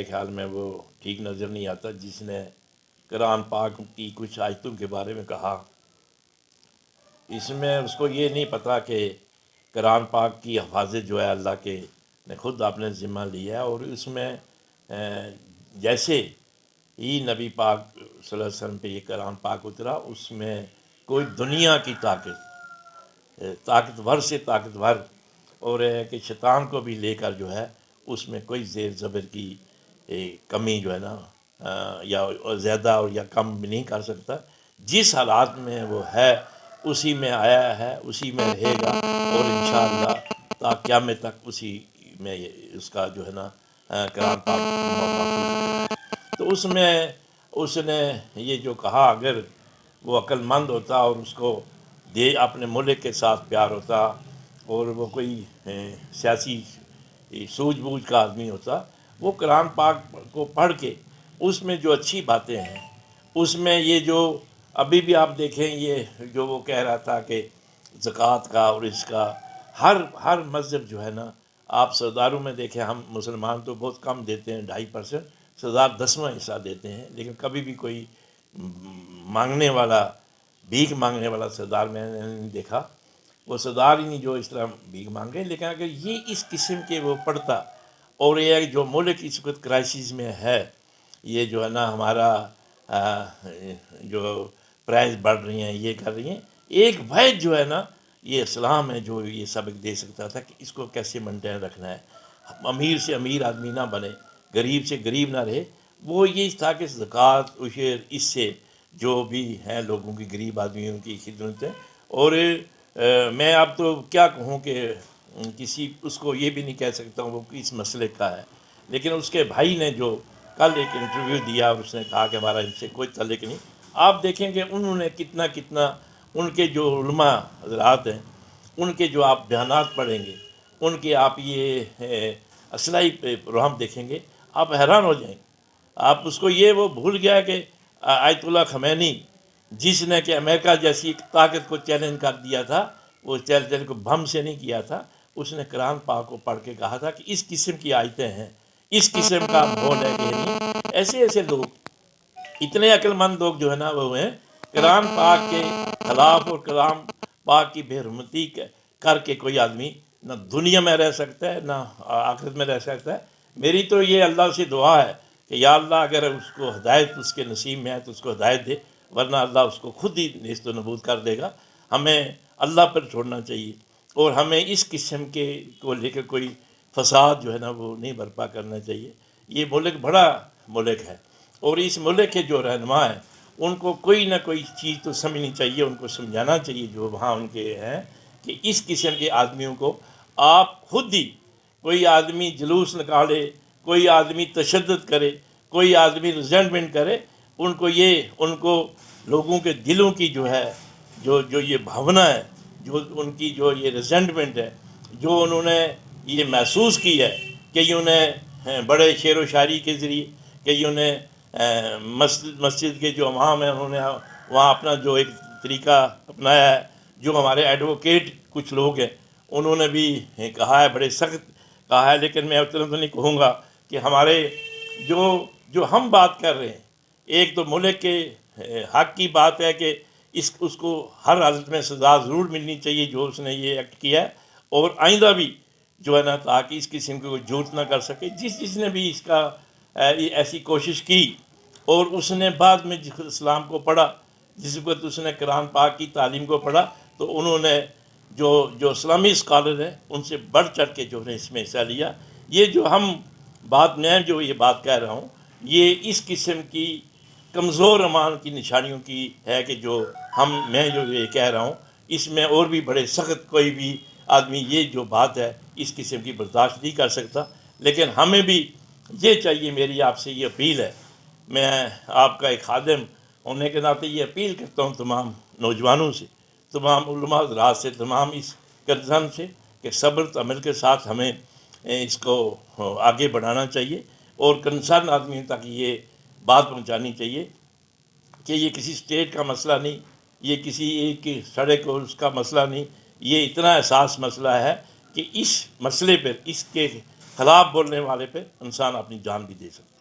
خیال میں وہ ٹھیک نظر نہیں آتا، جس نے قرآن پاک کی کچھ آیتوں کے بارے میں کہا۔ اس میں اس کو یہ نہیں پتہ کہ قرآن پاک کی حفاظت جو ہے اللہ کے نے خود اپنے ذمہ لیا ہے، اور اس میں جیسے ہی نبی پاک صلی اللہ علیہ وسلم پہ یہ قرآن پاک اترا، اس میں کوئی دنیا کی طاقتور سے طاقتور اور کہ شیطان کو بھی لے کر جو ہے اس میں کوئی زیر زبر کی کمی جو ہے نا یا زیادہ اور یا کم بھی نہیں کر سکتا۔ جس حالات میں وہ ہے اسی میں آیا ہے، اسی میں رہے گا، اور انشاءاللہ تا قیامت تک اسی میں اس کا جو ہے نا قرآن پاک محفوظ ہے۔ تو اس میں اس نے یہ جو کہا، اگر وہ عقل مند ہوتا اور اس کو اپنے ملک کے ساتھ پیار ہوتا اور وہ کوئی سیاسی سوجھ بوجھ کا آدمی ہوتا، وہ قرآن پاک کو پڑھ کے اس میں جو اچھی باتیں ہیں، اس میں یہ جو ابھی بھی آپ دیکھیں، یہ جو وہ کہہ رہا تھا کہ زکوٰۃ کا اور اس کا ہر مذہب جو ہے نا، آپ سرداروں میں دیکھیں، ہم مسلمان تو بہت کم دیتے ہیں، 2.5%، سردار 10واں حصہ دیتے ہیں، لیکن کبھی بھی کوئی مانگنے والا، بھیک مانگنے والا سردار میں نے نہیں دیکھا۔ وہ سردار ہی نہیں جو اس طرح بھیک مانگے، لیکن اگر یہ اس قسم کے وہ پڑھتا، اور یہ جو ملک اس وقت کرائسس میں ہے، یہ جو ہے نا ہمارا جو پرائز بڑھ رہی ہیں، یہ کر رہی ہیں، ایک واحد جو ہے نا یہ اسلام ہے جو یہ سبق دے سکتا تھا کہ اس کو کیسے مینٹین رکھنا ہے، امیر سے امیر آدمی نہ بنے، غریب سے غریب نہ رہے۔ وہ یہ تھا کہ زکوٰۃ، عشر، اس سے جو بھی ہیں لوگوں کی، غریب آدمیوں کی خدمت ہے۔ اور میں اب تو کیا کہوں کہ کسی اس کو یہ بھی نہیں کہہ سکتا ہوں وہ کس مسئلے کا ہے، لیکن اس کے بھائی نے جو کل ایک انٹرویو دیا اور اس نے کہا کہ ہمارا ان سے کوئی تعلق نہیں، آپ دیکھیں کہ انہوں نے کتنا ان کے جو علماء حضرات ہیں، ان کے جو آپ بیانات پڑھیں گے، ان کے آپ یہ اصلاحی پروگرام دیکھیں گے، آپ حیران ہو جائیں گے۔ آپ اس کو یہ وہ بھول گیا کہ آیت اللہ خمینی، جس نے کہ امریکہ جیسی ایک طاقت کو چیلنج کر دیا تھا، وہ چیلنج کو بم سے نہیں کیا تھا، اس نے قرآن پاک کو پڑھ کے کہا تھا کہ اس قسم کی آیتیں ہیں، اس قسم کا ماحول ہے کہ نہیں۔ ایسے لوگ، اتنے عقل مند لوگ جو ہے نا وہ ہیں، قرآن پاک کے خلاف اور قرآن پاک کی بے حرمتی کر کے کوئی آدمی نہ دنیا میں رہ سکتا ہے نہ آخرت میں رہ سکتا ہے۔ میری تو یہ اللہ سے دعا ہے کہ یا اللہ اگر اس کو ہدایت اس کے نصیب میں ہے تو اس کو ہدایت دے، ورنہ اللہ اس کو خود ہی نیست و نابود کر دے گا۔ ہمیں اللہ پر چھوڑنا چاہیے، اور ہمیں اس قسم کے کو لے کے کوئی فساد جو ہے نا وہ نہیں برپا کرنا چاہیے۔ یہ ملک بڑا ملک ہے، اور اس ملک کے جو رہنما ہیں ان کو کوئی نہ کوئی چیز تو سمجھنی چاہیے، ان کو سمجھانا چاہیے جو وہاں ان کے ہیں، کہ اس قسم کے آدمیوں کو آپ خود ہی، کوئی آدمی جلوس نکالے، کوئی آدمی تشدد کرے، کوئی آدمی ریزنٹمنٹ کرے، ان کو لوگوں کے دلوں کی جو ہے جو یہ بھاونا ہے، جو ان کی جو یہ ریزنٹمنٹ ہے، جو انہوں نے یہ محسوس کی ہے کہ انہیں بڑے شعر و شاعری کے ذریعے، کہ انہیں مسجد کے جو امام ہیں انہوں نے وہاں اپنا جو ایک طریقہ اپنایا ہے، جو ہمارے ایڈوکیٹ کچھ لوگ ہیں انہوں نے بھی کہا ہے، بڑے سخت کہا ہے، لیکن میں اتنا تو نہیں کہوں گا کہ ہمارے جو ہم بات کر رہے ہیں، ایک تو ملک کے حق کی بات ہے کہ اس کو ہر حالت میں سزا ضرور ملنی چاہیے جو اس نے یہ ایکٹ کیا ہے، اور آئندہ بھی جو ہے نا تاکہ اس قسم کی کوئی جھوٹ نہ کر سکے۔ جس نے بھی اس کا ایسی کوشش کی، اور اس نے بعد میں اسلام کو پڑھا، جس وقت اس نے قرآن پاک کی تعلیم کو پڑھا، تو انہوں نے جو اسلامی اسکالر ہیں ان سے بڑھ چڑھ کے جو ہے اس میں حصہ لیا۔ یہ جو میں جو یہ بات کہہ رہا ہوں، یہ اس قسم کی کمزور ایمان کی نشانیوں کی ہے کہ میں جو یہ کہہ رہا ہوں، اس میں اور بھی بڑے سخت کوئی بھی آدمی یہ جو بات ہے اس قسم کی برداشت نہیں کر سکتا۔ لیکن ہمیں بھی یہ چاہیے، میری آپ سے یہ اپیل ہے، میں آپ کا ایک خادم ہونے کے ناطے یہ اپیل کرتا ہوں تمام نوجوانوں سے، تمام علماء حضرات سے، تمام اس کنسرن سے، کہ صبر عمل کے ساتھ ہمیں اس کو آگے بڑھانا چاہیے، اور کنسرن آدمیوں تک یہ بات پہنچانی چاہیے کہ یہ کسی اسٹیٹ کا مسئلہ نہیں، یہ کسی ایک سڑک اور اس کا مسئلہ نہیں، یہ اتنا حساس مسئلہ ہے کہ اس مسئلے پر، اس کے خلاف بولنے والے پہ انسان اپنی جان بھی دے سکتا ہے۔